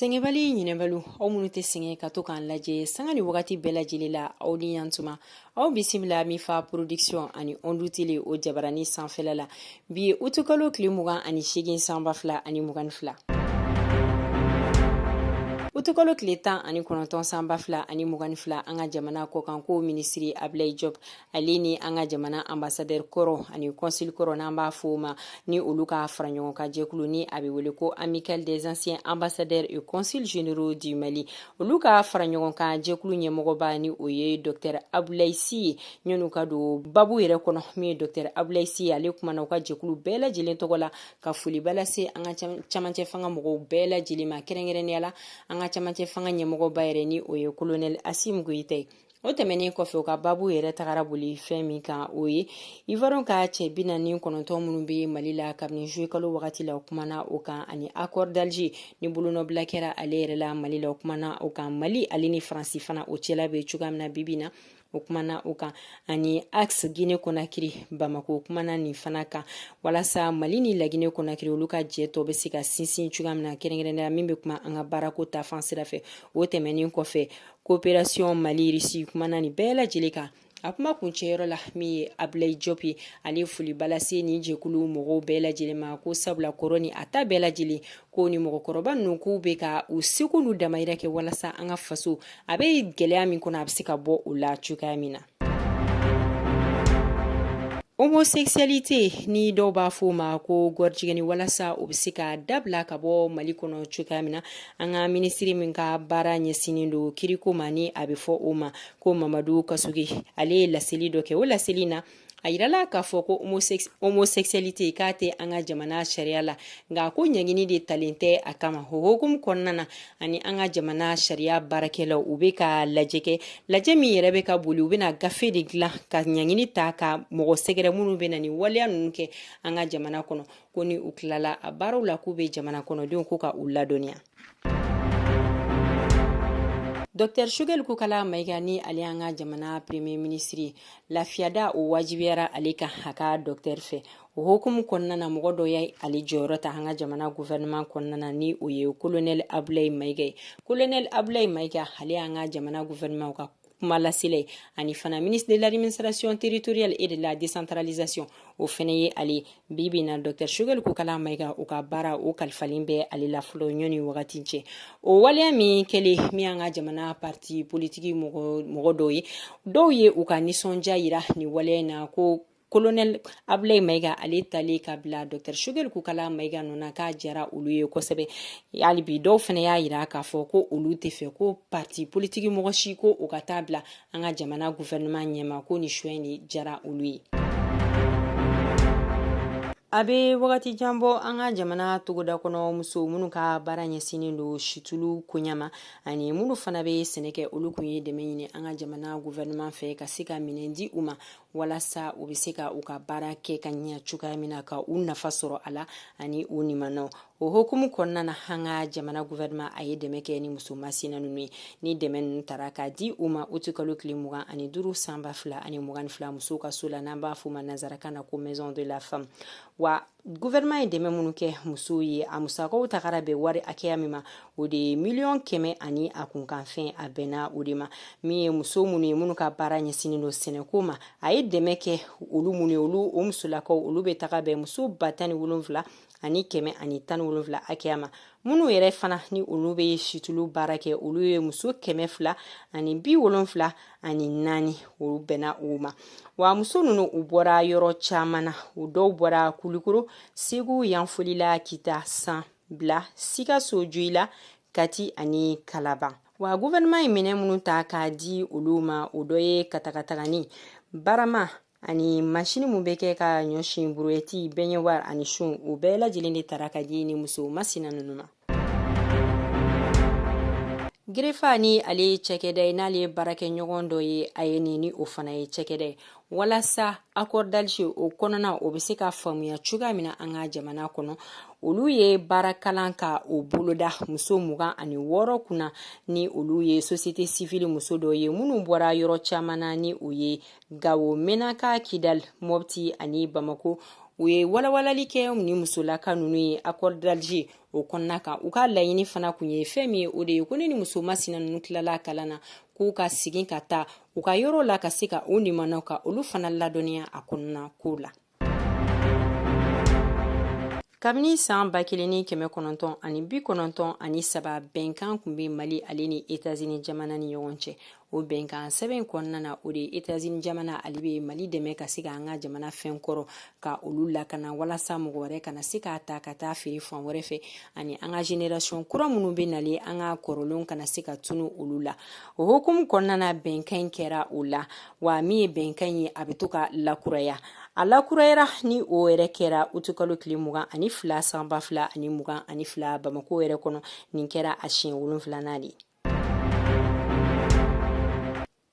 Sengebali ɲinɛbalu aw minnu tɛ sɛgɛn ka to k'an lajɛ sanga ni wagati bɛɛ lajɛlen la aw ni yantuma aw bisimila Mifa production ani Ondu Tele o jabarani sanfɛla la bi ye utukalo tile 28 sanba 2022 utukalo tile 19 sanba 2022 an ka jamana kɔkanko minisiri Ablaye Diop ale ni an ka jamana ambassadeur kɔrɔ ani consul kɔrɔ n'an b'a fɔ o ma ni olu ka fara ɲɔgɔn ka jɛkulu ni a bɛ wele ko Amicale des anciens ambassadeurs et consuls généraux du Mali olu ka fara ɲɔgɔn kan jɛkulu ɲɛmɔgɔba ni o ye Dr Abdoulaye Sy ye ɲɔnu ka don babu yɛrɛ kɔnɔ min ye Dr Abdoulaye Sy ale kumana u ka jɛkulu bɛɛ lajɛlen tɔgɔ la ka foli balase an ka camancɛ fanga mɔgɔw bɛɛ lajɛlen ma kɛrɛnkɛrɛnnenya la an ka camancɛ fanga ɲɛmɔgɔba yɛrɛ ni o ye colonel Assimi Goïta ye o tɛmɛnen kɔfɛ u ka babu yɛrɛ tagara boli fɛn min kan o ye Ivoirien ka cɛ 49 minnu bɛ Mali la kabini juillet kalo wagati la o kumana o kan ani accord d'Alger ni bolonɔbila kɛra ale yɛrɛ la Mali la o kumana o kan Mali ale ni Faransi fana o cɛla bɛ cogoya min na bibi na o kumana o kan ani axe Guinée Conakry Bamako o kumana nin fana kan walasa Mali ni la Guinée Conakry olu ka jɛ tɔ bɛ se ka sinsin cogoya min na kɛrɛnkɛrɛnnenya min bɛ kuma an ka baarako ta fan sira fɛ o tɛmɛnen kɔfɛ coopération Mali Russie kumana ni bɛɛ lajɛlen kan a kuma kuncɛyɔrɔ la min ye Ablaye Diop ye ale foli balase ni jɛkulu mɔgɔw bɛɛ lajɛlen ma ko sabula kɔrɔ ni a ta bɛɛ lajɛlen ko ni mɔgɔkɔrɔba ninnu k'u bɛ ka u seko n'u damayira kɛ walasa an ka faso a bɛ gɛlɛya min kɔnɔ a bɛ se ka bɔ o la cogoya min na. Homosexualité ni dɔw b'a fɔ o ma ko gɔrijigɛni walasa o bɛ se ka dabila ka bɔ Mali kɔnɔ cogoya min na an ka minisiri min ka baara ɲɛsinnen don kiriko ma ni a bɛ fɔ o ma ko Mamadu Kasugi ale ye laseli dɔ kɛ o laseli na a yirala k'a fɔ ko homosexualité k'a tɛ an ka jamana sariya la nka ko ɲɛɲini de talen tɛ a kama o hukumu kɔnɔna na ani an ka jamana sariya baarakɛlaw u bɛ ka lajɛ kɛ lajɛ min yɛrɛ bɛ ka boli u bɛna gafe de dilan ka ɲɛɲini ta ka mɔgɔ sɛgɛrɛ minnu bɛ na ni waleya ninnu kɛ an ka jamana kɔnɔ ko ni u tilala a baaraw la k'u bɛ jamana kɔnɔdenw ko ka u ladɔnniya. Dr Choguel Kokala Maïga ni ale an ka jamana premier ministre lafiyada o wajibiyara ale kan a ka docteur fɛ o hukumu kɔnɔna na mɔgɔ dɔ ye ale jɔyɔrɔ ta an ka jamana gouvernement kɔnɔna na ni o ye colonel Abdoulaye Maïga ye colonel Abdoulaye Maïga ale an ka jamana gouvernement ka kuma lasela ani fana ministre de l'administration territoriale et de la décentralisation o fana ye ale bibi na Dr Choguel Kokala Maïga o ka baara o kalifalen bɛ ale la fɔlɔ ɲɔni wagati cɛ o waleya min kɛlen min an ka jamana parti politique mɔgɔ dɔw ye u ka nisɔndiya yira ni waleya in na ko colonel Abdoulaye Maïga ale talen ka bila Dr Choguel Kokala Maïga nɔna k'a jara olu ye kosɛbɛ hali bi dɔw fana y'a yira k'a fɔ ko olu tɛ fɛ ko parti politique mɔgɔ si ko o ka taa bila an ka jamana gouvernement ɲɛma ko ni choix in jara olu ye. A bɛ wagati jan bɔ an ka jamana togoda kɔnɔ muso minnu ka baara ɲɛsinnen don situlu koɲama ani minnu fana bɛ sɛnɛ kɛ olu kun ye dɛmɛ ɲini an ka jamana gouvernement fɛ ka se ka minɛn di u ma walasa u bɛ se ka u ka baara kɛ ka ɲɛ cogoya min na ka u nafa sɔrɔ a la ani u nimanaw o hukumu kɔnɔna na an ka jamana gouvernement a ye dɛmɛ kɛ ni muso masina ninnu ye ni dɛmɛ ninnu tara ka di u ma o tɛ kalo tile 25 sanba 2022 musow ka so la n'an b'a fɔ o ma nanzarakan na ko maison de la femme wa gouvernement ye dɛmɛ minnu kɛ musow ye a musakaw tagara bɛn wari hakɛya min ma o de ye $100 ani a kunkanfɛn a bɛnna o de ma min ye muso minnu ye minnu ka baara ɲɛsinnen don sɛnɛko ma a ye dɛmɛ kɛ olu minnu ye olu o musolakaw olu bɛ taga bɛn muso 17,000 ani 117 hakɛya ma minnu yɛrɛ fana ni olu bɛ situlu baara kɛ olu ye muso 274 ani 4 olu bɛnna o ma wa muso ninnu u bɔra yɔrɔ caman na u dɔw bɔra Kulikoro Segu Yanfolila Kita San Bila Sikaso Joyila Kati ani Kalaban wa gouvernement ye minɛn minnu ta k'a di olu ma o dɔ ye katakatagani barama ani machine mun bɛ kɛ ka ɲɔsin brouette bɛɲɛwari ani sun o bɛɛ lajɛlen de tara ka di ni muso masina ninnu ma. Grefa ni ale cɛkɛda ye n'ale baarakɛ ɲɔgɔn dɔ ye a ye ni o fana ye cɛkɛda ye walasa accord d'Alger o kɔnɔna o bɛ se ka faamuya cogoya min na an ka jamana kɔnɔ olu ye baara kalan ka o boloda muso 26 kunna ni olu ye société civile muso dɔ ye minnu bɔra yɔrɔ caman na ni o ye Gawo Menaka Kidal Mopti ani Bamako u ye walawalali kɛ ni musolaka nunu ye accord d'Alger o kɔnɔna kan u ka laɲini fana kun ye fɛn min ye o de ye ko ni muso masina nunu tilala kalan na k'u ka sigin ka taa u ka yɔrɔ la ka se ka u nimanaw ka olu fana ladɔnniya a kɔnɔna ko la. Kabini san 1993 bɛnkan kun bɛ Mali ale ni États-Unis jamana ni ɲɔgɔn cɛ. O bɛnkan sɛbɛn kɔnɔna na o de États-Unis jamana ale bɛ Mali dɛmɛ ka se ka an ka jamana fɛn kɔrɔ ka olu lakana walasa mɔgɔ wɛrɛ kana se k'a ta ka taa feere fan wɛrɛ fɛ ani an ka génération kura minnu bɛ nalen an ka kɔrɔlenw kana se ka tunu olu la. O hukumu kɔnɔna na bɛnkan in kɛra o la wa min ye bɛnkan in ye a bɛ to ka lakuraya. A lakurayara ni o yɛrɛ kɛra utukalo tile 22 san 2022 Bamako yɛrɛ kɔnɔ nin kɛra a siɲɛ 7nan de.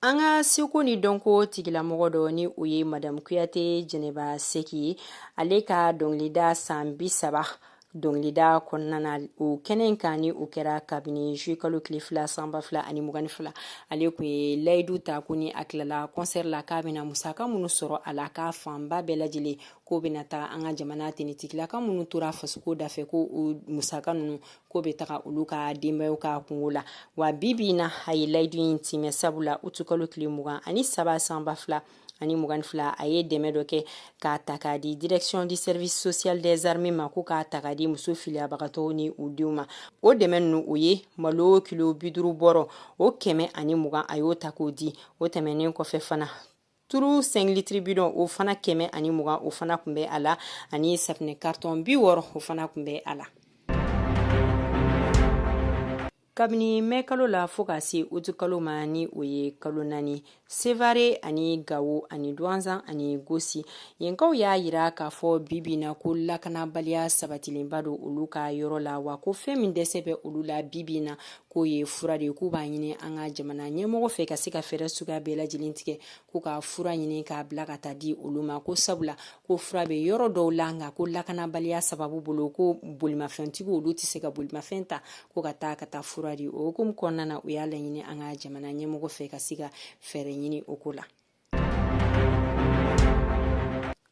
An ka seko ni dɔnko tigilamɔgɔ dɔ ni o ye Madame Kuyate Jɛnɛba Seki ale ka dɔnkilida san 30 dɔnkilida kɔnɔna na o kɛnɛ kan ni o kɛra kabini juillet kalo tile 2 san 2022 ale kun ye layidu ta ko ni a tilala concert la k'a bɛna musaka minnu sɔrɔ a la k'a fanba bɛɛ lajɛlen ko bɛna taa an ka jamana tenitigilaka minnu tora fasoko dafɛ ko musaka ninnu ko bɛ taga olu ka denbayaw ka kungo la wa bibi na a ye layidu in timɛ sabula utukalo tile 23 san 2022 a ye dɛmɛ dɔ kɛ k'a ta k'a di direction du service social des armées ma ko k'a ta k'a di muso filiyabagatɔw ni u denw ma. O dɛmɛ ninnu o ye malo kilo 50 bɔrɔ o 120 a y'o ta k'o di. O tɛmɛnen kɔfɛ fana turu 5 litres bidon o fana 120 o fana kun bɛ a la ani safinɛ carton 60 o fana kun bɛ a la. Kabini mɛ kalo la fo ka se utu kalo ma ni o ye kalo 4 Sevare ani Gawo ani Douanzan ani Gosi yenkaw y'a yira k'a fɔ bibi na ko lakanabaliya sabatilenba don olu ka yɔrɔ la wa ko fɛn min dɛsɛ bɛ olu la bibi na k'o ye fura de k'u b'a ɲini an ka jamana ɲɛmɔgɔ fɛ ka se ka fɛɛrɛ suguya bɛɛ lajɛlen tigɛ k'u ka fura ɲini k'a bila ka taa di olu ma ko sabula ko fura bɛ yɔrɔ dɔw la nka ko lakanabaliya sababu bolo ko bolimafɛntigiw olu tɛ se ka bolimafɛn ta ko ka taa fura di o hukumu kɔnɔna na u y'a laɲini an ka jamana ɲɛmɔgɔ fɛ ka se ka fɛɛrɛ ɲini o ko la.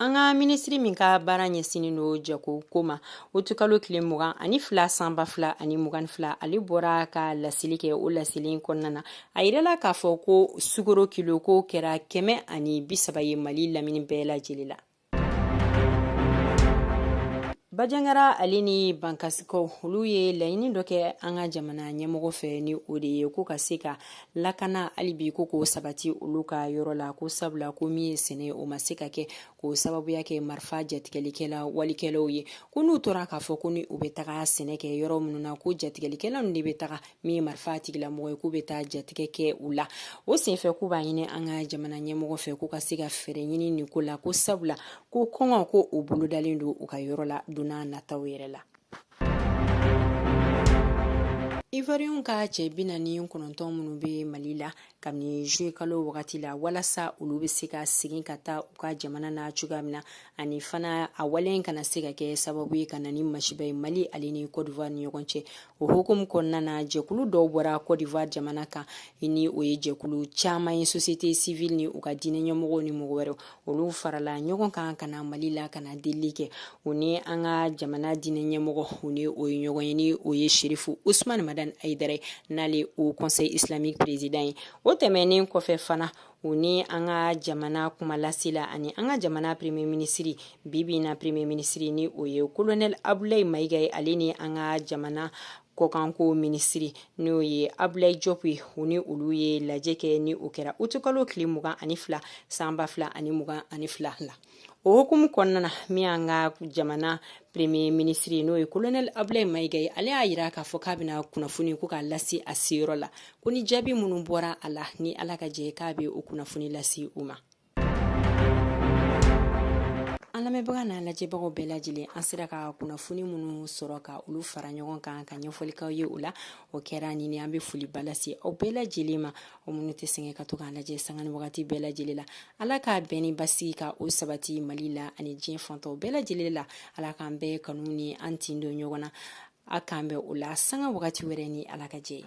An ka minisiri min ka baara ɲɛsinin do jago ko ma utukalo tile 22 san 2022 ale bɔra ka laseli kɛ o laseli kɔnɔna na a yirala k'a fɔ ko sukaro kilo ko kɛra 130 ye Mali lamini bɛɛ lajɛlen la. Bajangara ale ni Bankasikaw olu ye laɲini dɔ kɛ an ka jamana ɲɛmɔgɔ fɛ ni o de ye ko ka se ka lakana halibi ko k'o sabati olu ka yɔrɔ la ko sabula ko min ye sɛnɛ o ma se ka kɛ k'o sababuya kɛ marifa jatigɛlikɛla walikɛlaw ye ko n'u tora k'a fɔ ko ni u bɛ taga sɛnɛ kɛ yɔrɔ minnu na ko jatigɛlikɛla ninnu de bɛ taga min ye marifa tigilamɔgɔ ye k'u bɛ taa jatigɛ kɛ u la o senfɛ k'u b'a ɲini an ka jamana ɲɛmɔgɔ fɛ ko ka se ka fɛɛrɛ ɲini nin ko la ko sabula ko kɔngɔ ko o bolodalen don u ka yɔrɔ la n'a nataw yɛrɛ la. Ivoirien ka cɛ 49 minnu bɛ Mali la kabini juillet kalo wagati la walasa olu bɛ se ka segin ka taa u ka jamana na cogoya min na ani fana a walen kana se ka kɛ sababu ye ka na ni masiba ye Mali ale ni Côte d'Ivoire ni ɲɔgɔn cɛ o hukumu kɔnɔna na jɛkulu dɔw bɔra Côte d'Ivoire jamana kan ni o ye jɛkulu caman ye société civile ni u ka diinɛ ɲɛmɔgɔw ni mɔgɔ wɛrɛw olu farala ɲɔgɔn kan ka na Mali la ka na delili kɛ o ni an ka jamana diinɛ ɲɛmɔgɔ o ni o ye ɲɔgɔn ye ni o ye Sherifu Ousmane Madani Aidara n'ale o conseil islamique président ye o tɛmɛnen kɔfɛ fana o ni an ka jamana kumalasela ani an ka jamana premier ministre bibi na premier ministre ni o ye colonel Abdoulaye Mayiga ye ale ni an ka jamana kɔkanko ministre n'o ye Abdoulaye Diop ye o ni olu ye lajɛ kɛ ni o kɛra utukalo tile 22 san 2022 la o hukumu kɔnɔna na min an ka jamana premier ministre n'o ye colonel Abdoulaye Mayiga ye ale y'a yira k'a fɔ k'a bɛna kunnafoni ko k'a lase a seyɔrɔ la ko ni jaabi minnu bɔra a la ni Ala ka jɛ k'a bɛ o kunnafoni lase u ma. An lamɛnbaga n'a lajɛbagaw bɛɛ lajɛlen an sera ka kunnafoni minnu sɔrɔ ka olu fara ɲɔgɔn kan ka ɲɛfɔlikaw ye o la o kɛra nin an bɛ foliba lase aw bɛɛ lajɛlen ma o minnu tɛ sɛgɛn ka to k'an lajɛ sanga ni wagati bɛɛ lajɛlen la Ala k'a bɛn ni basigi ka o sabati Mali la ani diɲɛ fantanw bɛɛ lajɛlen la Ala k'an bɛɛ kanu ni an tin don ɲɔgɔn na a k'an bɛn o la sanga wagati wɛrɛ ni Ala ka jɛ ye.